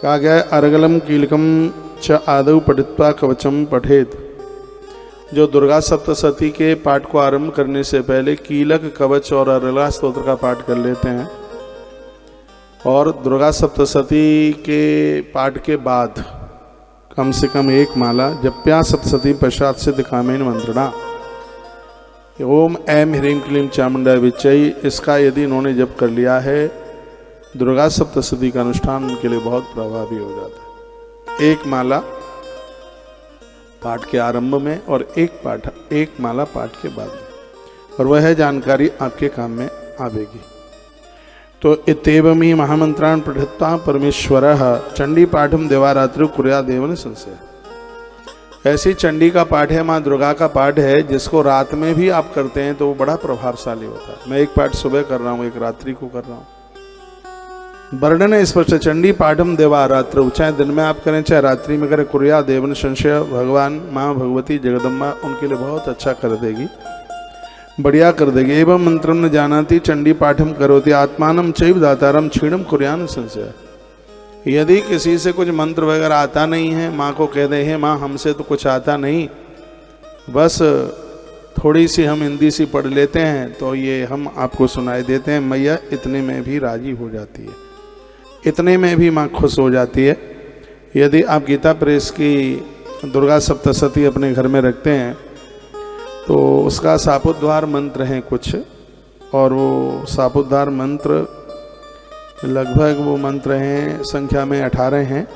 कहा गया अर्गलम कीलकम च आदौ पठित्वा कवचम पठेत। जो दुर्गा सप्तशती के पाठ को आरंभ करने से पहले कीलक, कवच और अर्गला स्तोत्र का पाठ कर लेते हैं और दुर्गा सप्तशती के पाठ के बाद कम से कम एक माला जप्या सप्तशती पश्चात सिद्ध कामेन मंत्रणा ओम ऐम ह्रीम क्लीम चामुंडा विचयी, इसका यदि इन्होंने जप कर लिया है दुर्गा सप्तशती का अनुष्ठान उनके लिए बहुत प्रभावी हो जाता है। एक माला पाठ के आरंभ में और एक माला पाठ के बाद में, और वह जानकारी आपके काम में आवेगी। तो इत्येवमी महामंत्रान् पठित्वा परमेश्वरः चंडी पाठम देवारात्रि कुर्यादेव संशय। ऐसी चंडी का पाठ है, माँ दुर्गा का पाठ है, जिसको रात में भी आप करते हैं तो वो बड़ा प्रभावशाली होता है। मैं एक पाठ सुबह कर रहा हूँ, एक रात्रि को कर रहा हूँ। वर्णन है स्पष्ट, चंडी पाठम देवारात्र, चाहे दिन में आप करें चाहे रात्रि में करें, कुर्या देवन संशय, भगवान माँ भगवती जगदम्बा उनके लिए बहुत अच्छा कर देगी, बढ़िया कर देगी। एवं मंत्रम न जानाति चंडी पाठम करोति आत्मानम चैव दातारम क्षीणम कुर्यान संशय। यदि किसी से कुछ मंत्र वगैरह आता नहीं है, माँ को कह दे हे माँ हमसे तो कुछ आता नहीं, बस थोड़ी सी हम हिंदी सी पढ़ लेते हैं तो ये हम आपको सुनाई देते हैं, मैया इतने में भी राजी हो जाती है, इतने में भी माँ खुश हो जाती है। यदि आप गीता प्रेस की दुर्गा सप्तशती अपने घर में रखते हैं तो उसका शापोद्धार मंत्र हैं कुछ, और वो शापोद्धार मंत्र लगभग वो मंत्र हैं संख्या में 18 हैं,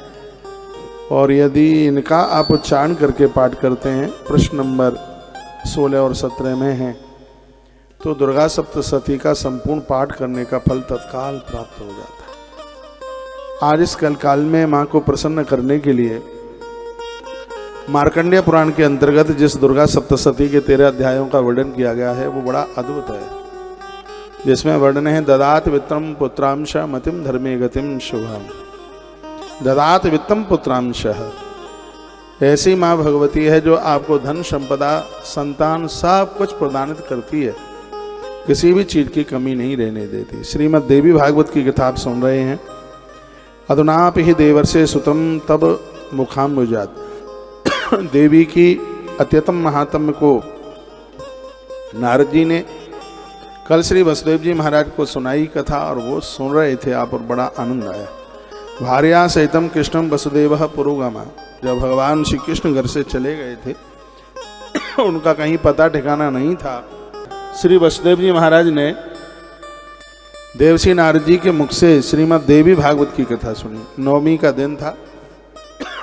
और यदि इनका आप उच्चारण करके पाठ करते हैं प्रश्न नंबर 16 और 17 में हैं, तो दुर्गा सप्तशती का संपूर्ण पाठ करने का फल तत्काल प्राप्त हो जाता है। आज इस कल काल में माँ को प्रसन्न करने के लिए मार्कंडेय पुराण के अंतर्गत जिस दुर्गा सप्तशती के 13 अध्यायों का वर्णन किया गया है वो बड़ा अद्भुत है, जिसमें वर्णन है ददात वित्तम पुत्रांश मतिम धर्मे गतिम शुभम। ददात वित्तम पुत्रांश, ऐसी माँ भगवती है जो आपको धन संपदा संतान सब कुछ प्रदानित करती है, किसी भी चीज की कमी नहीं रहने देती। श्रीमद् देवी भागवत की कथा आप सुन रहे हैं। अधुनाप ही देवर्षे सुतम तब मुखाम्बुजात, देवी की अत्यतम महात्म्य को नारद जी ने कल श्री वसुदेव जी महाराज को सुनाई कथा, और वो सुन रहे थे आप, और बड़ा आनंद आया। भार्या सहितम कृष्णम वसुदेव पुरोगमा, जब भगवान श्री कृष्ण घर से चले गए थे उनका कहीं पता ठिकाना नहीं था, श्री वसुदेव जी महाराज ने देवसी नारद जी के मुख से श्रीमद् देवी भागवत की कथा सुनी। नवमी का दिन था,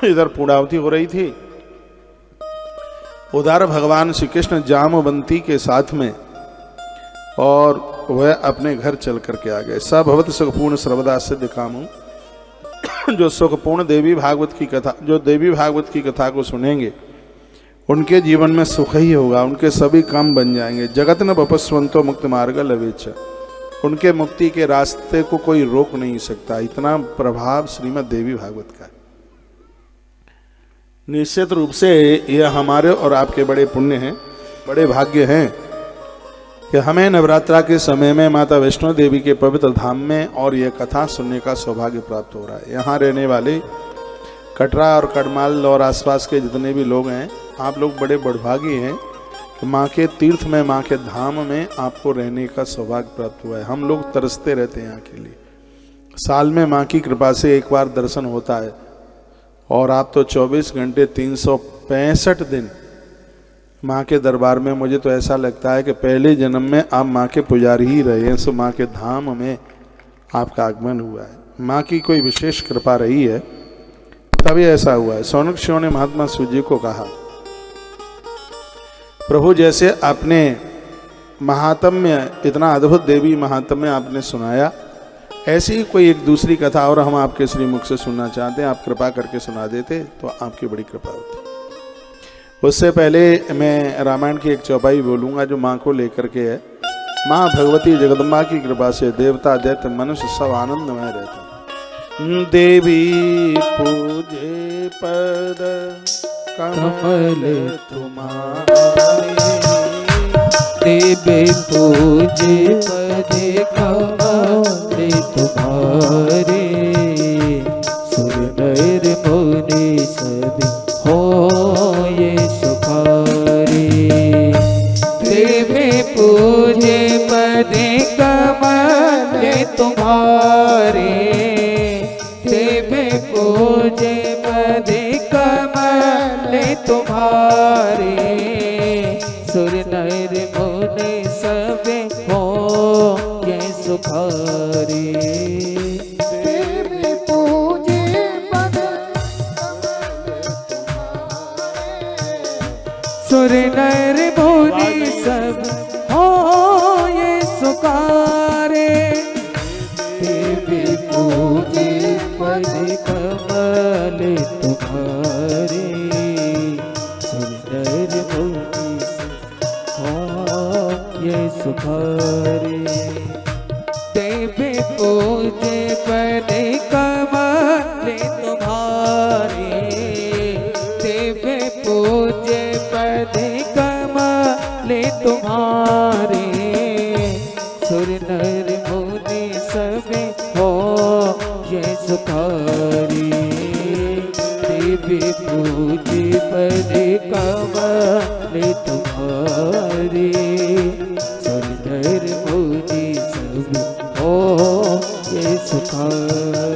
इधर पूर्णावती हो रही थी, उधर भगवान श्री कृष्ण जामवंती के साथ में, और वह अपने घर चल करके आ गए। स भवत सुखपूर्ण सर्वदा सिद्ध कामों, जो सुखपूर्ण देवी भागवत की कथा, जो देवी भागवत की कथा को सुनेंगे उनके जीवन में सुख ही होगा, उनके सभी काम बन जाएंगे। जगत न बपस्वंतो मुक्त मार्ग लवेच, उनके मुक्ति के रास्ते को कोई रोक नहीं सकता। इतना प्रभाव श्रीमद् देवी भागवत का। निश्चित रूप से यह हमारे और आपके बड़े पुण्य हैं, बड़े भाग्य हैं कि हमें नवरात्रा के समय में माता वैष्णो देवी के पवित्र धाम में और यह कथा सुनने का सौभाग्य प्राप्त हो रहा है। यहाँ रहने वाले कटरा और कड़माल और आसपास के जितने भी लोग हैं, आप लोग बड़े बड़भागी हैं कि माँ के तीर्थ में, माँ के धाम में आपको रहने का सौभाग्य प्राप्त हुआ है। हम लोग तरसते रहते हैं यहाँ के लिए। साल में माँ की कृपा से एक बार दर्शन होता है, और आप तो 24 घंटे 365 दिन माँ के दरबार में। मुझे तो ऐसा लगता है कि पहले जन्म में आप माँ के पुजारी ही रहे हैं, सो माँ के धाम में आपका आगमन हुआ है। माँ की कोई विशेष कृपा रही है तभी ऐसा हुआ है। सौनक शिव ने महात्मा शिव जी को कहा, प्रभु जैसे आपने महात्म्य, इतना अद्भुत देवी महात्म्य आपने सुनाया, ऐसी कोई एक दूसरी कथा और हम आपके श्रीमुख से सुनना चाहते हैं, आप कृपा करके सुना देते तो आपकी बड़ी कृपा होती। उससे पहले मैं रामायण की एक चौपाई बोलूँगा जो माँ को लेकर के है। माँ भगवती जगदम्बा की कृपा से देवता दैत्य मनुष्य सब आनंदमय रहते हैं। देवी पूजे पद कमल तुम्हारे, देवी पूजे पद कमल तुम्हारे, सुर पूजे पद कमल तुम्हारे, सुर नर मुनि सब हो ये सुखारे। देवी पूजे पद कमल तुम्हारे, सुर नर मुनि सब हो ये सुखारे। देवी पूजे पद कमल तुम्हारे, सुर नर मुनि सब हो ये सुखारे। देवी पूजे पद कमल तुम्हारे, देवी पूजे पद कमल तुम्हारे, सुर नर मुनि सब हो ये सुखारे। देवी पूजे पद कमल तुम्हारे, सुर नर मुनि सब हो ये सुखारे।